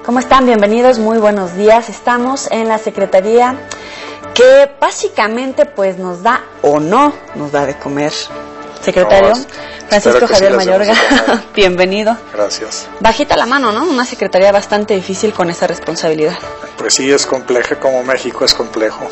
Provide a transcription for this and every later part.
¿Cómo están? Bienvenidos, muy buenos días. Estamos en la Secretaría que básicamente pues nos da o no nos da de comer. Secretario Francisco Javier Mayorga, bienvenido. Gracias. Bajita la mano, ¿no? Una secretaría bastante difícil con esa responsabilidad. Pues sí, es compleja, como México es complejo.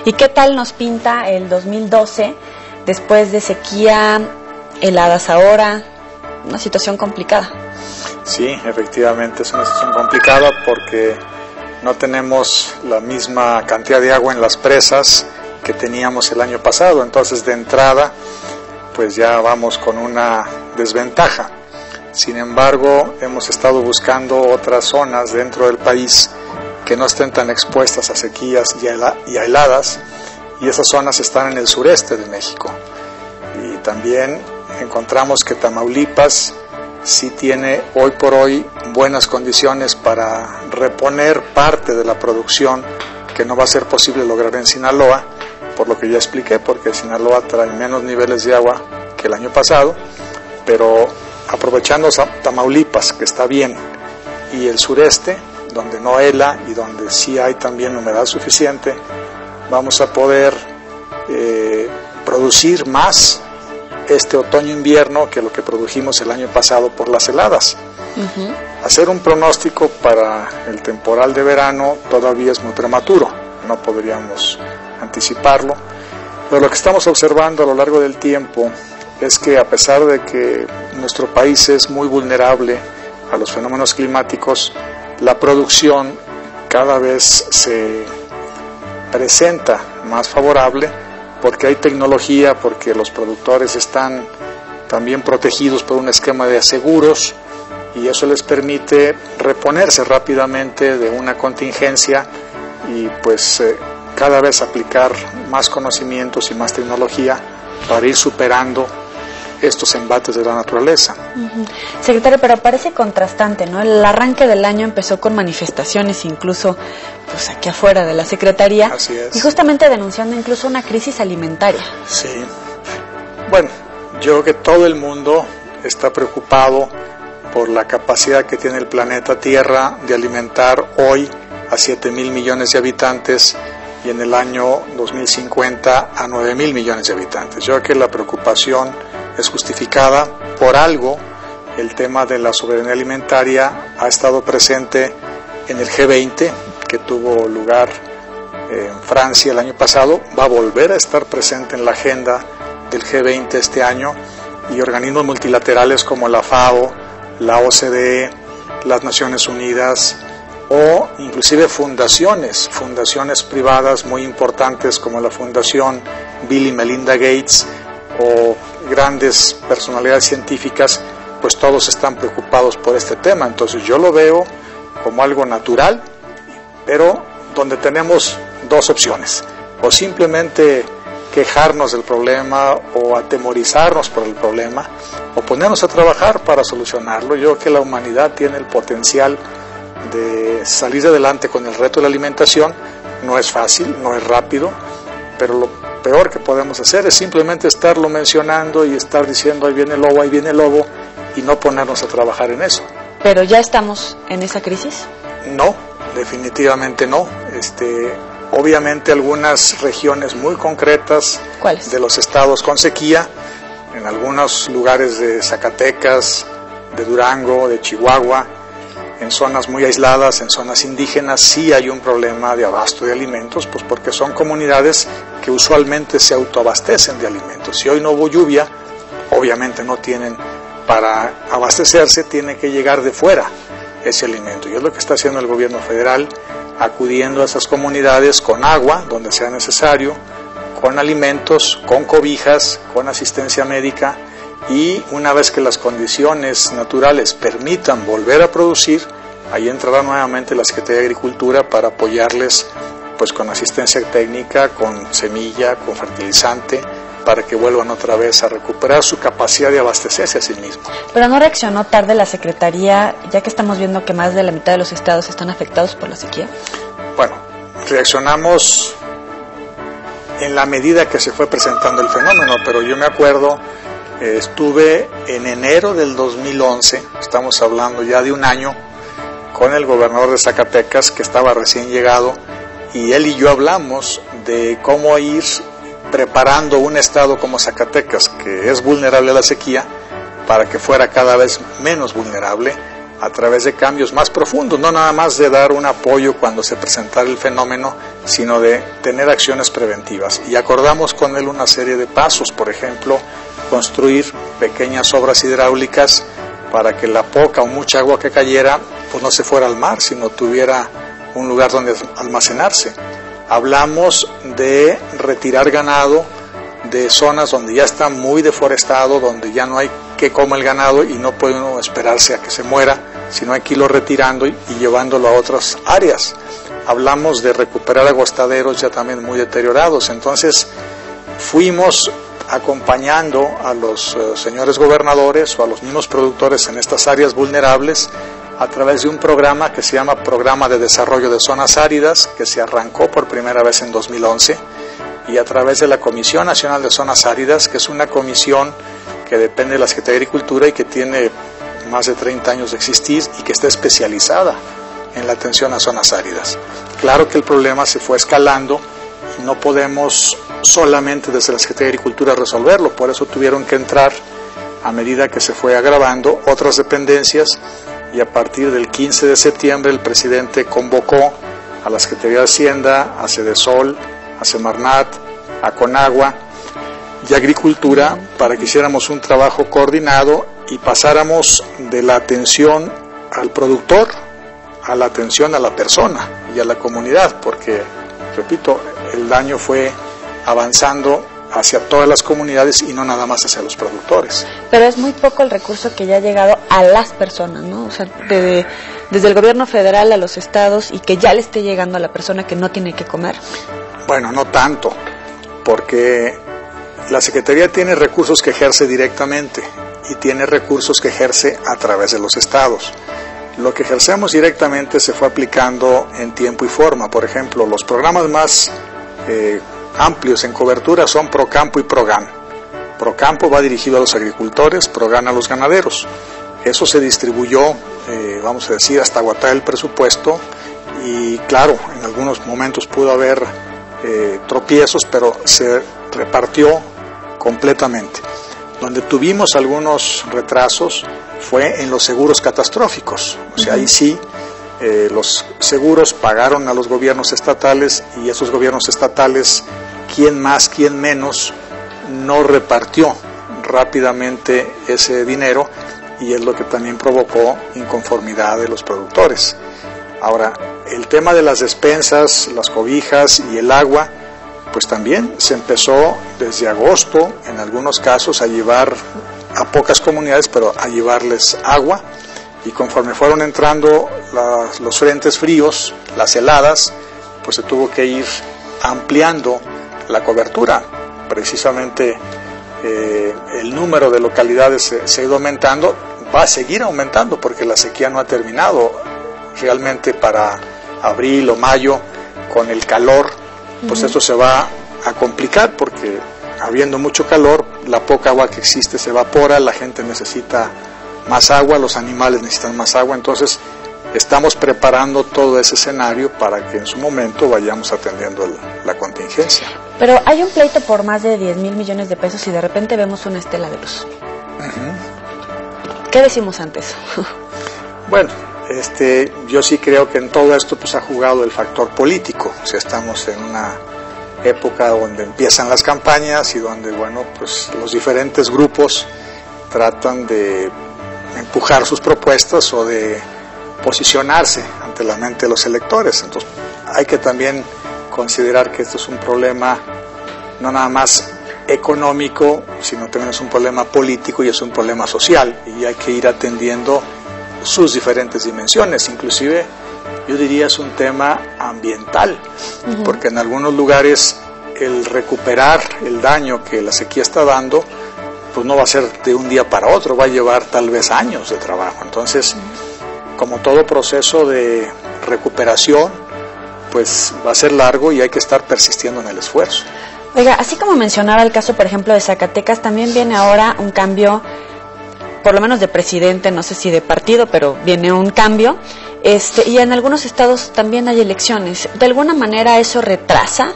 ¿Y qué tal nos pinta el 2012 después de sequía, heladas ahora? Una situación complicada. Sí, efectivamente es una situación complicada porque no tenemos la misma cantidad de agua en las presas que teníamos el año pasado, entonces de entrada pues ya vamos con una desventaja. Sin embargo, hemos estado buscando otras zonas dentro del país que no estén tan expuestas a sequías y a heladas, y esas zonas están en el sureste de México. Y también encontramos que Tamaulipas sí tiene hoy por hoy buenas condiciones para reponer parte de la producción que no va a ser posible lograr en Sinaloa, por lo que ya expliqué, porque Sinaloa trae menos niveles de agua que el año pasado, pero aprovechando Tamaulipas, que está bien, y el sureste, donde no hela y donde sí hay también humedad suficiente, vamos a poder producir más este otoño-invierno que lo que produjimos el año pasado por las heladas. Hacer un pronóstico para el temporal de verano todavía es muy prematuro, no podríamos anticiparlo, pero lo que estamos observando a lo largo del tiempo es que a pesar de que nuestro país es muy vulnerable a los fenómenos climáticos, la producción cada vez se presenta más favorable porque hay tecnología, porque los productores están también protegidos por un esquema de seguros y eso les permite reponerse rápidamente de una contingencia y pues cada vez aplicar más conocimientos y más tecnología para ir superando estos embates de la naturaleza. Secretario, pero parece contrastante, ¿no? El arranque del año empezó con manifestaciones, incluso pues aquí afuera de la Secretaría. Así es. Y justamente denunciando incluso una crisis alimentaria. Sí. Bueno, yo creo que todo el mundo está preocupado por la capacidad que tiene el planeta Tierra de alimentar hoy a 7,000 millones de habitantes y en el año 2050 a 9,000 millones de habitantes. Yo creo que la preocupación es justificada. Por algo el tema de la soberanía alimentaria ha estado presente en el G20 que tuvo lugar en Francia el año pasado, va a volver a estar presente en la agenda del G20 este año, y organismos multilaterales como la FAO, la OCDE, las Naciones Unidas o inclusive fundaciones privadas muy importantes como la Fundación Bill y Melinda Gates o grandes personalidades científicas, pues todos están preocupados por este tema. Entonces yo lo veo como algo natural, pero donde tenemos dos opciones: o simplemente quejarnos del problema o atemorizarnos por el problema, o ponernos a trabajar para solucionarlo. Yo creo que la humanidad tiene el potencial de salir adelante con el reto de la alimentación. No es fácil, no es rápido, pero lo peor que podemos hacer es simplemente estarlo mencionando y estar diciendo ahí viene el lobo, y no ponernos a trabajar en eso. ¿Pero ya estamos en esa crisis? No, definitivamente no. Obviamente algunas regiones muy concretas. ¿Cuáles? De los estados con sequía, en algunos lugares de Zacatecas, de Durango, de Chihuahua, en zonas muy aisladas, en zonas indígenas, sí hay un problema de abasto de alimentos, pues porque son comunidades que usualmente se autoabastecen de alimentos. Si hoy no hubo lluvia, obviamente no tienen para abastecerse, tiene que llegar de fuera ese alimento. Y es lo que está haciendo el gobierno federal, acudiendo a esas comunidades con agua, donde sea necesario, con alimentos, con cobijas, con asistencia médica, y una vez que las condiciones naturales permitan volver a producir, ahí entrará nuevamente la Secretaría de Agricultura para apoyarles pues con asistencia técnica, con semilla, con fertilizante, para que vuelvan otra vez a recuperar su capacidad de abastecerse a sí mismos. Pero no reaccionó tarde la Secretaría, ya que estamos viendo que más de la mitad de los estados están afectados por la sequía. Bueno, reaccionamos en la medida que se fue presentando el fenómeno, pero yo me acuerdo, estuve en enero del 2011, estamos hablando ya de un año, con el gobernador de Zacatecas, que estaba recién llegado, y él y yo hablamos de cómo ir preparando un estado como Zacatecas, que es vulnerable a la sequía, para que fuera cada vez menos vulnerable a través de cambios más profundos, no nada más de dar un apoyo cuando se presentara el fenómeno, sino de tener acciones preventivas. Y acordamos con él una serie de pasos, por ejemplo, construir pequeñas obras hidráulicas para que la poca o mucha agua que cayera pues no se fuera al mar, sino tuviera un lugar donde almacenarse. Hablamos de retirar ganado de zonas donde ya está muy deforestado, donde ya no hay que comer el ganado y no puede uno esperarse a que se muera, sino hay que irlo retirando y llevándolo a otras áreas. Hablamos de recuperar aguastaderos ya también muy deteriorados. Entonces fuimos acompañando a los señores gobernadores o a los mismos productores en estas áreas vulnerables a través de un programa que se llama Programa de Desarrollo de Zonas Áridas, que se arrancó por primera vez en 2011, y a través de la Comisión Nacional de Zonas Áridas, que es una comisión que depende de la Secretaría de Agricultura y que tiene más de 30 años de existir y que está especializada en la atención a zonas áridas. Claro que el problema se fue escalando y no podemos solamente desde la Secretaría de Agricultura resolverlo, por eso tuvieron que entrar, a medida que se fue agravando, otras dependencias, y a partir del 15 de septiembre el presidente convocó a la Secretaría de Hacienda, a Sedesol, a Semarnat, a Conagua y Agricultura para que hiciéramos un trabajo coordinado y pasáramos de la atención al productor a la atención a la persona y a la comunidad, porque, repito, el daño fue avanzando hacia todas las comunidades y no nada más hacia los productores. Pero es muy poco el recurso que ya ha llegado a las personas, ¿no? O sea, desde el gobierno federal a los estados, y que ya le esté llegando a la persona que no tiene que comer. Bueno, no tanto, porque la Secretaría tiene recursos que ejerce directamente y tiene recursos que ejerce a través de los estados. Lo que ejercemos directamente se fue aplicando en tiempo y forma. Por ejemplo, los programas más amplios en cobertura son Procampo y Progan. Procampo va dirigido a los agricultores, Progan a los ganaderos. Eso se distribuyó, vamos a decir, hasta agotar el presupuesto, y claro, en algunos momentos pudo haber tropiezos, pero se repartió completamente. Donde tuvimos algunos retrasos fue en los seguros catastróficos. O sea, ahí sí, los seguros pagaron a los gobiernos estatales, y esos gobiernos estatales, quién más, quién menos, no repartió rápidamente ese dinero, y es lo que también provocó inconformidad de los productores. Ahora, el tema de las despensas, las cobijas y el agua, pues también se empezó desde agosto, en algunos casos, a llevar a pocas comunidades, pero a llevarles agua, y conforme fueron entrando los frentes fríos, las heladas, pues se tuvo que ir ampliando la cobertura. Precisamente el número de localidades se ha ido aumentando, va a seguir aumentando porque la sequía no ha terminado. Realmente para abril o mayo, con el calor, pues esto se va a complicar, porque habiendo mucho calor, la poca agua que existe se evapora, la gente necesita más agua, los animales necesitan más agua. Entonces estamos preparando todo ese escenario para que en su momento vayamos atendiendo la contingencia. Pero hay un pleito por más de 10,000 millones de pesos y de repente vemos una estela de luz. ¿Qué decimos ante eso? Bueno, yo sí creo que en todo esto pues ha jugado el factor político. O sea, estamos en una época donde empiezan las campañas y donde, bueno, pues los diferentes grupos tratan de empujar sus propuestas o de posicionarse ante la mente de los electores. Entonces hay que también considerar que esto es un problema no nada más económico, sino también es un problema político y es un problema social, y hay que ir atendiendo sus diferentes dimensiones. Inclusive yo diría es un tema ambiental, porque en algunos lugares el recuperar el daño que la sequía está dando pues no va a ser de un día para otro, va a llevar tal vez años de trabajo. Entonces, como todo proceso de recuperación, pues va a ser largo y hay que estar persistiendo en el esfuerzo. Oiga, así como mencionaba el caso, por ejemplo, de Zacatecas, también viene ahora un cambio, por lo menos de presidente, no sé si de partido, pero viene un cambio y en algunos estados también hay elecciones. ¿De alguna manera eso retrasa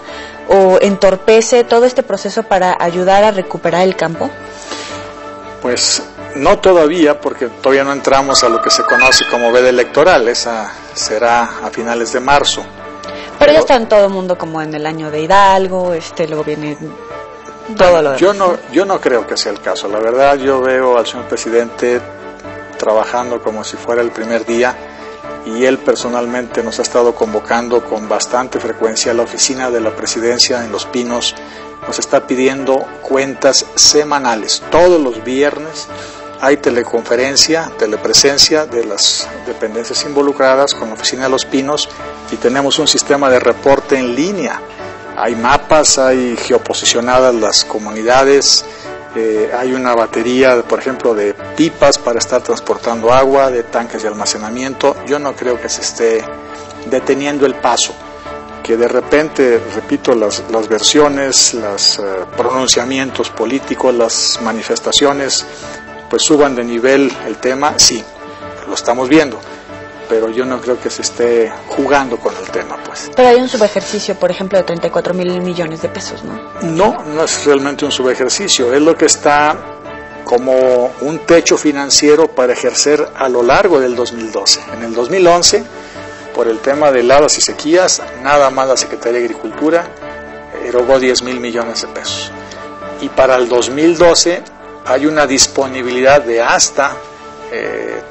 o entorpece todo este proceso para ayudar a recuperar el campo? Pues no todavía, porque todavía no entramos a lo que se conoce como veda electoral. Esa será a finales de marzo. Pero ya está en todo el mundo como en el año de Hidalgo, luego viene todo lo demás. Yo no creo que sea el caso. La verdad, yo veo al señor presidente trabajando como si fuera el primer día, y él personalmente nos ha estado convocando con bastante frecuencia a la oficina de la presidencia en Los Pinos. Nos está pidiendo cuentas semanales. Todos los viernes hay teleconferencia, telepresencia de las dependencias involucradas con la oficina de Los Pinos, y tenemos un sistema de reporte en línea. Hay mapas, hay geoposicionadas las comunidades, hay una batería, por ejemplo, de pipas para estar transportando agua, de tanques de almacenamiento. Yo no creo que se esté deteniendo el paso. Que de repente, repito, las versiones, los pronunciamientos políticos, las manifestaciones, pues suban de nivel el tema, sí, lo estamos viendo, pero yo no creo que se esté jugando con el tema, pues. Pero hay un subejercicio, por ejemplo, de 34,000 millones de pesos, ¿no? No es realmente un subejercicio, es lo que está como un techo financiero para ejercer a lo largo del 2012. En el 2011, por el tema de heladas y sequías, nada más la Secretaría de Agricultura erogó 10,000 millones de pesos. Y para el 2012 hay una disponibilidad de hasta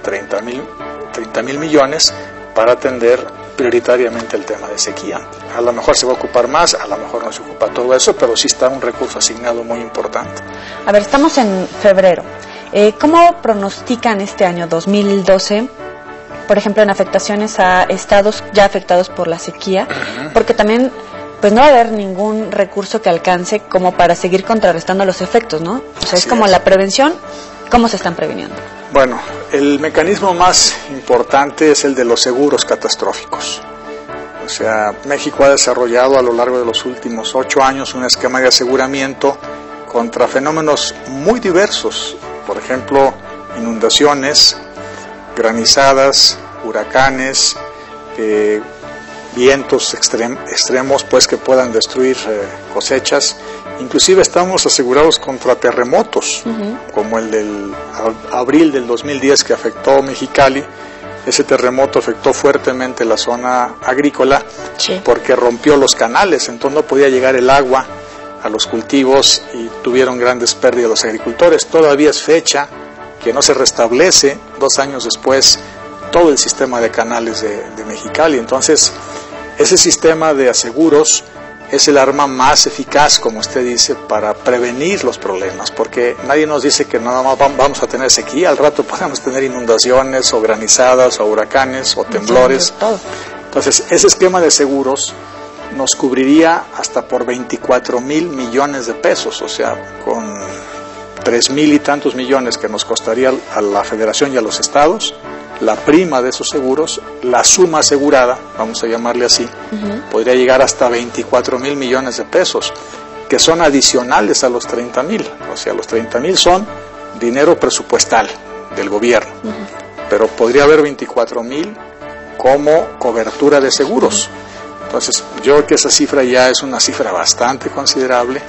30,000 millones para atender prioritariamente el tema de sequía. A lo mejor se va a ocupar más, a lo mejor no se ocupa todo eso, pero sí está un recurso asignado muy importante. A ver, estamos en febrero. ¿Cómo pronostican este año 2012, por ejemplo, en afectaciones a estados ya afectados por la sequía? Porque también pues no va a haber ningún recurso que alcance como para seguir contrarrestando los efectos, ¿no? O sea, es como la prevención. ¿Cómo se están previniendo? Bueno, el mecanismo más importante es el de los seguros catastróficos. O sea, México ha desarrollado a lo largo de los últimos 8 años un esquema de aseguramiento contra fenómenos muy diversos. Por ejemplo, inundaciones, granizadas, huracanes, vientos extremos pues que puedan destruir cosechas. Inclusive estamos asegurados contra terremotos, como el del abril del 2010 que afectó Mexicali. Ese terremoto afectó fuertemente la zona agrícola, porque rompió los canales, entonces no podía llegar el agua a los cultivos y tuvieron grandes pérdidas los agricultores. Todavía es fecha que no se restablece 2 años después todo el sistema de canales de Mexicali. Entonces, ese sistema de aseguros es el arma más eficaz, como usted dice, para prevenir los problemas, porque nadie nos dice que nada más vamos a tener sequía, al rato podemos tener inundaciones o granizadas o huracanes o temblores. Entonces, ese esquema de seguros nos cubriría hasta por 24,000 millones de pesos, o sea, con 3,000 y tantos millones que nos costaría a la Federación y a los estados, la prima de esos seguros, la suma asegurada, vamos a llamarle así, podría llegar hasta 24,000 millones de pesos, que son adicionales a los 30,000. O sea, los 30,000 son dinero presupuestal del gobierno, pero podría haber 24,000 como cobertura de seguros. Entonces, yo creo que esa cifra ya es una cifra bastante considerable,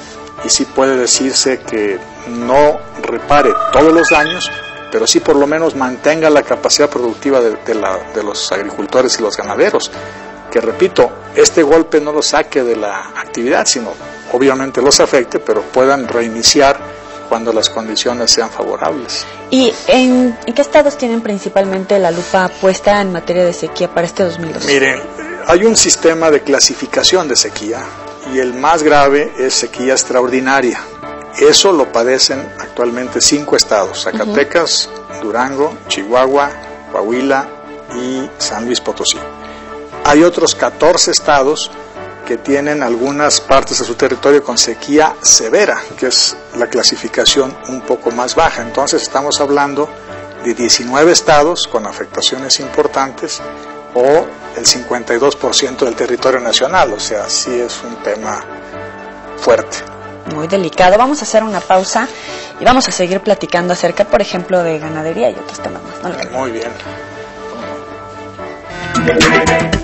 y sí puede decirse que no repare todos los daños, pero sí por lo menos mantenga la capacidad productiva de los agricultores y los ganaderos, que repito, este golpe no los saque de la actividad, sino obviamente los afecte, pero puedan reiniciar cuando las condiciones sean favorables. ¿Y en qué estados tienen principalmente la lupa puesta en materia de sequía para este 2012? Miren, hay un sistema de clasificación de sequía, y el más grave es sequía extraordinaria. Eso lo padecen actualmente 5 estados: Zacatecas, Durango, Chihuahua, Coahuila y San Luis Potosí. Hay otros 14 estados que tienen algunas partes de su territorio con sequía severa, que es la clasificación un poco más baja. Entonces estamos hablando de 19 estados con afectaciones importantes, o el 52% del territorio nacional. O sea, sí es un tema fuerte. Muy delicado. Vamos a hacer una pausa y vamos a seguir platicando acerca, por ejemplo, de ganadería y otros temas más. Muy bien. Thank you.